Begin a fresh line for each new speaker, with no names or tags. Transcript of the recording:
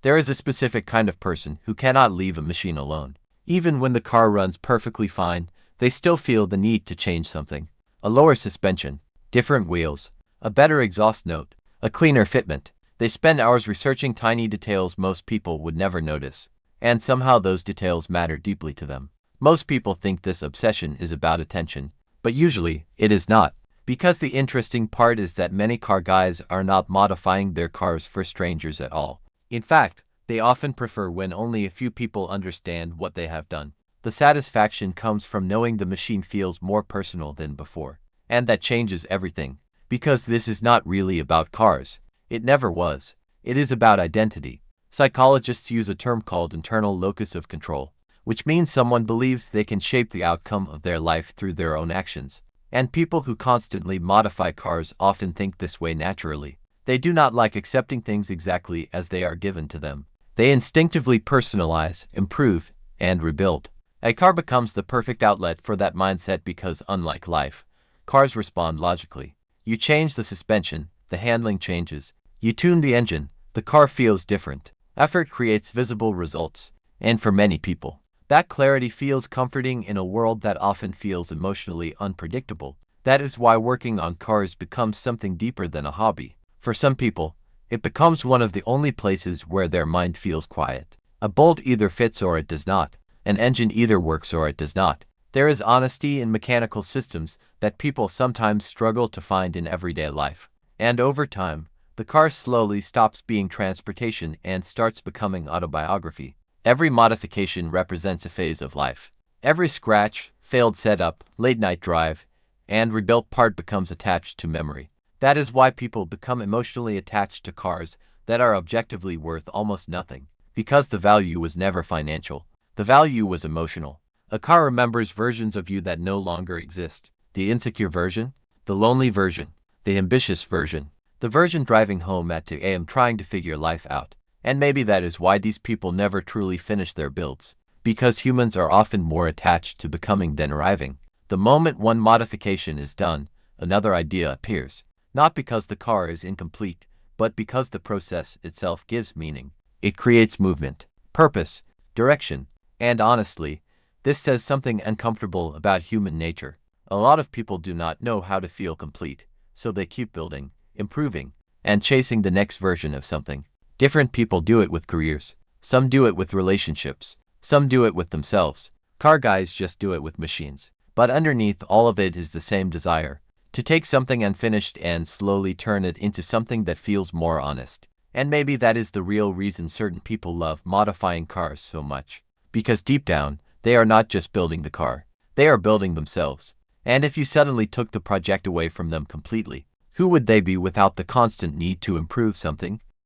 There is a specific kind of person who cannot leave a machine alone. Even when the car runs perfectly fine, they still feel the need to change something. A lower suspension, different wheels, a better exhaust note, a cleaner fitment. They spend hours researching tiny details most people would never notice, and somehow those details matter deeply to them. Most people think this obsession is about attention, but usually it is not, because the interesting part is that many car guys are not modifying their cars for strangers at all. In fact, they often prefer when only a few people understand what they have done. The satisfaction comes from knowing the machine feels more personal than before, and that changes everything, because this is not really about cars. It never was. It is about identity. Psychologists use a term called internal locus of control, which means someone believes they can shape the outcome of their life through their own actions. And people who constantly modify cars often think this way naturally. They do not like accepting things exactly as they are given to them. They instinctively personalize, improve, and rebuild. A car becomes the perfect outlet for that mindset because, unlike life, cars respond logically. You change the suspension, the handling changes. You tune the engine, the car feels different. Effort creates visible results, and for many people, that clarity feels comforting in a world that often feels emotionally unpredictable. That is why working on cars becomes something deeper than a hobby. For some people, it becomes one of the only places where their mind feels quiet. A bolt either fits or it does not. An engine either works or it does not. There is honesty in mechanical systems that people sometimes struggle to find in everyday life. And over time, the car slowly stops being transportation and starts becoming autobiography. Every modification represents a phase of life. Every scratch, failed setup, late-night drive, and rebuilt part becomes attached to memory. That is why people become emotionally attached to cars that are objectively worth almost nothing, because the value was never financial. The value was emotional. A car remembers versions of you that no longer exist. The insecure version, the lonely version, the ambitious version, the version driving home at 2 a.m. trying to figure life out. And maybe that is why these people never truly finish their builds, because humans are often more attached to becoming than arriving. The moment one modification is done, another idea appears, not because the car is incomplete, but because the process itself gives meaning. It creates movement, purpose, direction, and honestly, this says something uncomfortable about human nature. A lot of people do not know how to feel complete, so they keep building, improving, and chasing the next version of something. Different people do it with careers. Some do it with relationships. Some do it with themselves. Car guys just do it with machines. But underneath all of it is the same desire, to take something unfinished and slowly turn it into something that feels more honest. And maybe that is the real reason certain people love modifying cars so much. Because deep down, they are not just building the car. They are building themselves. And if you suddenly took the project away from them completely, who would they be without the constant need to improve something?